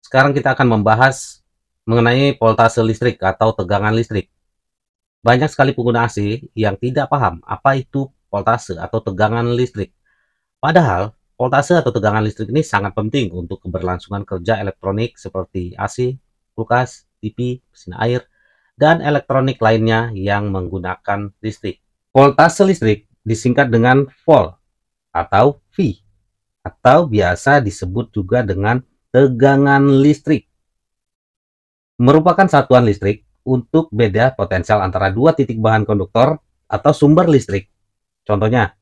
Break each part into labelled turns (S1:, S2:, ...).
S1: Sekarang kita akan membahas mengenai voltase listrik atau tegangan listrik. Banyak sekali pengguna AC yang tidak paham apa itu voltase atau tegangan listrik. Padahal, voltase atau tegangan listrik ini sangat penting untuk keberlangsungan kerja elektronik seperti AC, kulkas, TV, mesin air, dan elektronik lainnya yang menggunakan listrik. Voltase listrik disingkat dengan volt atau V, atau biasa disebut juga dengan tegangan listrik. Merupakan satuan listrik untuk beda potensial antara dua titik bahan konduktor atau sumber listrik. Contohnya,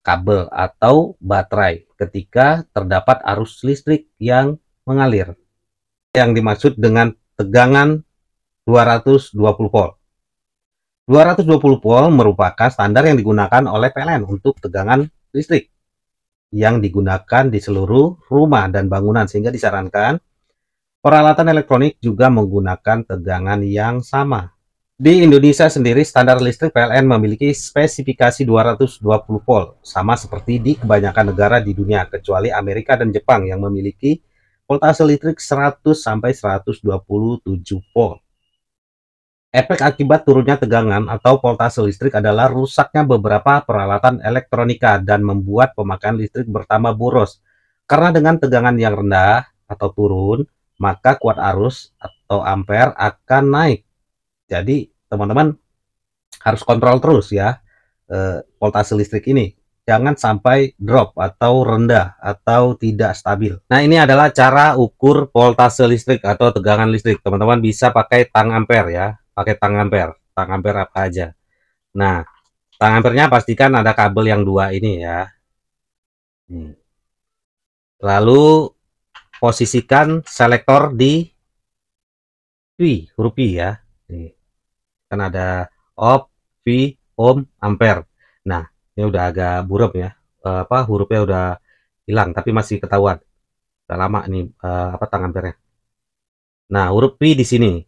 S1: kabel atau baterai ketika terdapat arus listrik yang mengalir. Yang dimaksud dengan tegangan 220 volt. 220 volt merupakan standar yang digunakan oleh PLN untuk tegangan listrik yang digunakan di seluruh rumah dan bangunan, sehingga disarankan peralatan elektronik juga menggunakan tegangan yang sama. Di Indonesia sendiri, standar listrik PLN memiliki spesifikasi 220 volt, sama seperti di kebanyakan negara di dunia, kecuali Amerika dan Jepang yang memiliki voltase listrik 100 sampai 127 volt. Efek akibat turunnya tegangan atau voltase listrik adalah rusaknya beberapa peralatan elektronika dan membuat pemakaian listrik bertambah boros. Karena dengan tegangan yang rendah atau turun, maka kuat arus atau ampere akan naik. Jadi, teman-teman harus kontrol terus ya voltase listrik ini. Jangan sampai drop atau rendah atau tidak stabil. Nah, ini adalah cara ukur voltase listrik atau tegangan listrik. Teman-teman bisa pakai tang ampere ya. Pakai tang ampere. Tang ampere apa aja. Nah, tang ampernya pastikan ada kabel yang dua ini ya. Lalu posisikan selektor di V, huruf I ya. Nih. Kan ada off, V, ohm, ampere. Nah, ini udah agak buram ya. Hurufnya udah hilang tapi masih ketahuan. Udah lama nih tang ampernya. Nah, huruf V di sini.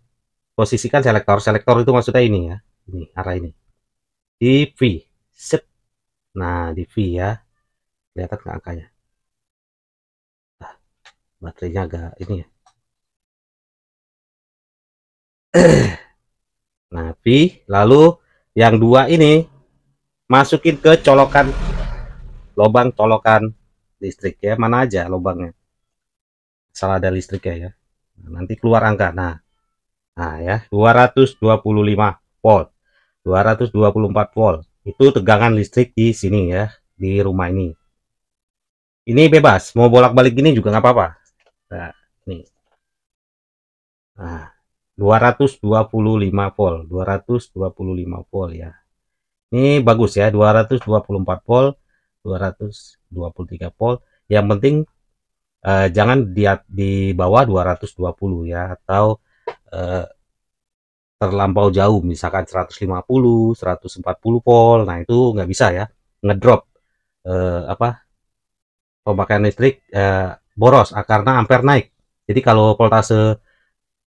S1: Posisikan selektor. Selektor itu maksudnya ini ya. Ini arah ini. Di V. Set. Nah, di V ya. Kelihatan nggak angkanya? Nah, baterainya agak ini ya. Nah, V. Lalu yang dua ini masukin ke colokan, lubang colokan listrik ya. Mana aja lubangnya. Asal ada listriknya ya. Nah, nanti keluar angka. Nah ya, 225 volt, 224 volt. Itu tegangan listrik di sini ya, di rumah ini. Ini bebas, mau bolak-balik gini juga nggak apa-apa. Nah, nih. Nah, 225 volt, 225 volt ya. Ini bagus ya, 224 volt, 223 volt. Yang penting jangan di bawah 220 ya, atau terlampau jauh, misalkan 150, 140 volt. Nah, itu nggak bisa ya, ngedrop pemakaian listrik, boros karena ampere naik. Jadi kalau voltase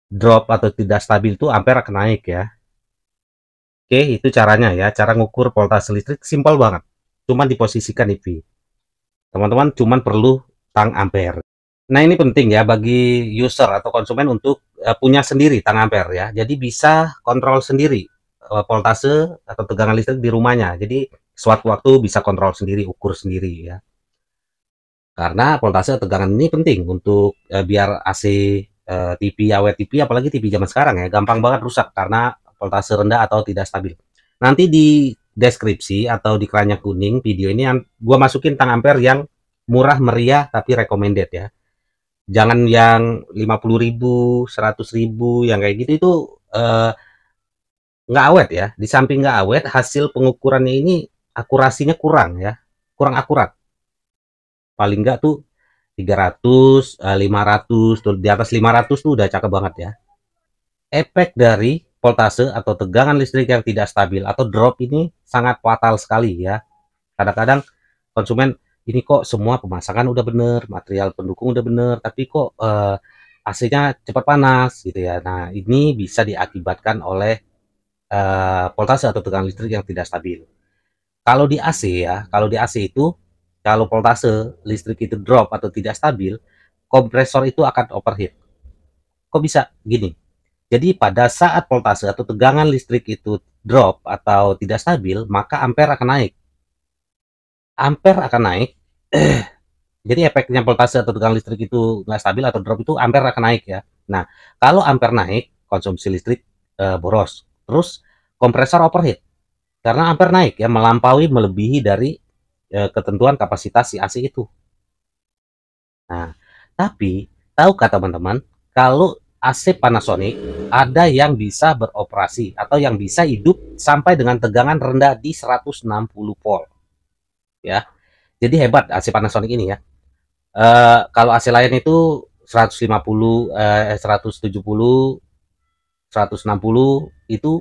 S1: drop atau tidak stabil itu ampere akan naik ya. Oke, itu caranya ya. Cara ngukur voltase listrik simpel banget. Cuman diposisikan di V. Teman-teman cuman perlu tang ampere. Nah, ini penting ya bagi user atau konsumen untuk punya sendiri tang ampere ya. Jadi bisa kontrol sendiri voltase atau tegangan listrik di rumahnya. Jadi suatu waktu bisa kontrol sendiri, ukur sendiri ya. Karena voltase tegangan ini penting untuk biar AC, TV, awet TV, apalagi TV zaman sekarang ya, gampang banget rusak karena voltase rendah atau tidak stabil. Nanti di deskripsi atau di keranjang kuning video ini gua masukin tang ampere yang murah meriah tapi recommended ya. Jangan yang 50.000, 100.000 yang kayak gitu, itu nggak awet ya. Di samping nggak awet, hasil pengukurannya ini akurasinya kurang ya, kurang akurat. Paling nggak tuh 300, 500, tuh di atas 500 tuh udah cakep banget ya. Efek dari voltase atau tegangan listrik yang tidak stabil atau drop ini sangat fatal sekali ya. Kadang-kadang konsumen, ini kok semua pemasangan udah bener, material pendukung udah bener, tapi kok AC-nya cepat panas gitu ya. Nah, ini bisa diakibatkan oleh voltase atau tegangan listrik yang tidak stabil. Kalau di AC ya, kalau di AC itu, kalau voltase listrik itu drop atau tidak stabil, kompresor itu akan overheat. Kok bisa gini? Jadi pada saat voltase atau tegangan listrik itu drop atau tidak stabil, maka ampere akan naik. Ampere akan naik. Jadi efeknya voltase atau tegangan listrik itu nggak stabil atau drop itu ampere akan naik ya. Nah, kalau ampere naik, konsumsi listrik boros. Terus kompresor overheat karena ampere naik ya, melebihi dari ketentuan kapasitas si AC itu. Nah, tapi tahukah teman-teman kalau AC Panasonic ada yang bisa beroperasi atau yang bisa hidup sampai dengan tegangan rendah di 160 volt ya. Jadi hebat AC Panasonic ini ya. Kalau AC lain itu 150, 170, 160 itu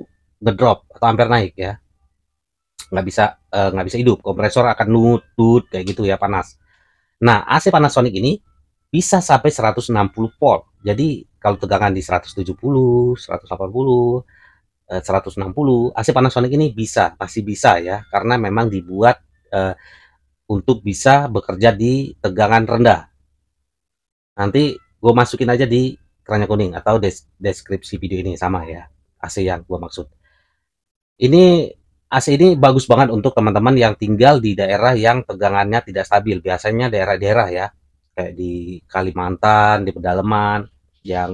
S1: ngedrop atau ampere naik ya. Nggak bisa hidup. Kompresor akan nutut kayak gitu ya, panas. Nah, AC Panasonic ini bisa sampai 160 volt. Jadi kalau tegangan di 170, 180, 160, AC Panasonic ini masih bisa ya, karena memang dibuat untuk bisa bekerja di tegangan rendah. Nanti gue masukin aja di keranjang kuning atau deskripsi video ini, sama ya AC yang gue maksud. Ini AC ini bagus banget untuk teman-teman yang tinggal di daerah yang tegangannya tidak stabil. Biasanya daerah-daerah ya, kayak di Kalimantan, di pedalaman, yang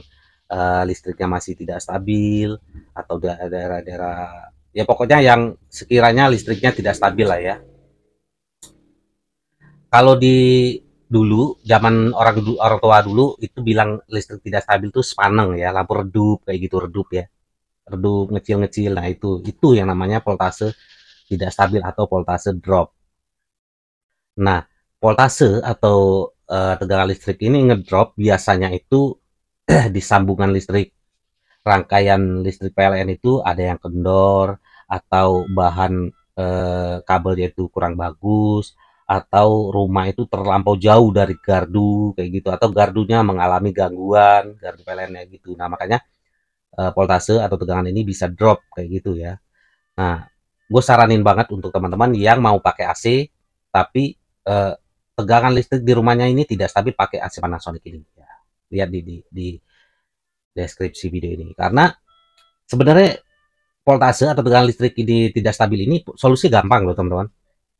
S1: listriknya masih tidak stabil, atau daerah-daerah, ya pokoknya yang sekiranya listriknya tidak stabil lah ya. Kalau di dulu, zaman orang tua dulu, itu bilang listrik tidak stabil itu spaneng ya, lampu redup, kayak gitu, redup ya. Redup ngecil-ngecil. Nah, itu yang namanya voltase tidak stabil atau voltase drop. Nah, voltase atau tegangan listrik ini ngedrop biasanya itu di sambungan listrik. Rangkaian listrik PLN itu ada yang kendor, atau bahan kabelnya itu kurang bagus, atau rumah itu terlampau jauh dari gardu kayak gitu, atau gardunya mengalami gangguan, gardu PLN-nya gitu. Nah, makanya voltase atau tegangan ini bisa drop kayak gitu ya. Nah, gue saranin banget untuk teman-teman yang mau pakai AC tapi tegangan listrik di rumahnya ini tidak stabil, pakai AC Panasonic ini ya. Lihat di deskripsi video ini, karena sebenarnya voltase atau tegangan listrik ini tidak stabil ini solusi gampang loh teman-teman.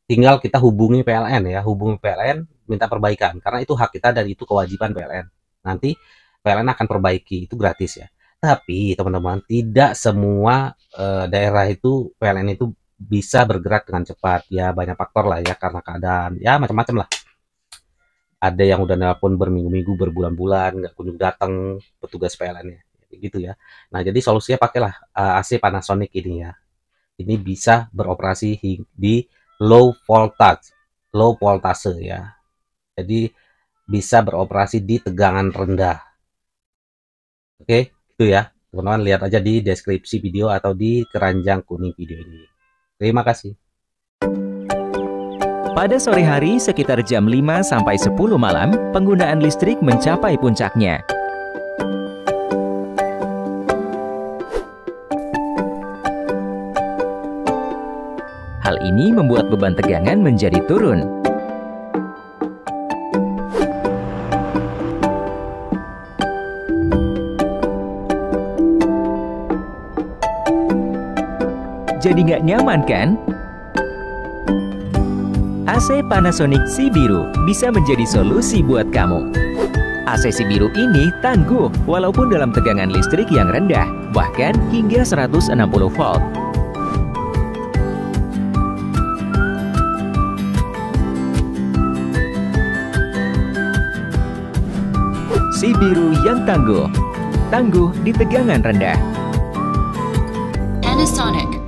S1: Tinggal kita hubungi PLN ya, hubungi PLN, minta perbaikan, karena itu hak kita dan itu kewajiban PLN. Nanti PLN akan perbaiki, itu gratis ya. Tapi teman-teman, tidak semua daerah itu PLN itu bisa bergerak dengan cepat ya, banyak faktor lah ya, karena keadaan ya macam-macam lah. Ada yang udah nelpon berminggu-minggu, berbulan-bulan nggak kunjung datang petugas PLN-nya gitu ya. Nah, jadi solusinya pakailah AC Panasonic ini ya. Ini bisa beroperasi di low voltase ya. Jadi bisa beroperasi di tegangan rendah. Oke, itu ya. Teman-teman lihat aja di deskripsi video atau di keranjang kuning video ini. Terima kasih.
S2: Pada sore hari sekitar jam 5 sampai 10 malam, penggunaan listrik mencapai puncaknya. Hal ini membuat beban tegangan menjadi turun. Jadi nggak nyaman kan? AC Panasonic Si-Biru bisa menjadi solusi buat kamu. AC Si-Biru ini tangguh walaupun dalam tegangan listrik yang rendah, bahkan hingga 160 volt. Si-Biru yang tangguh di tegangan rendah.
S3: Panasonic.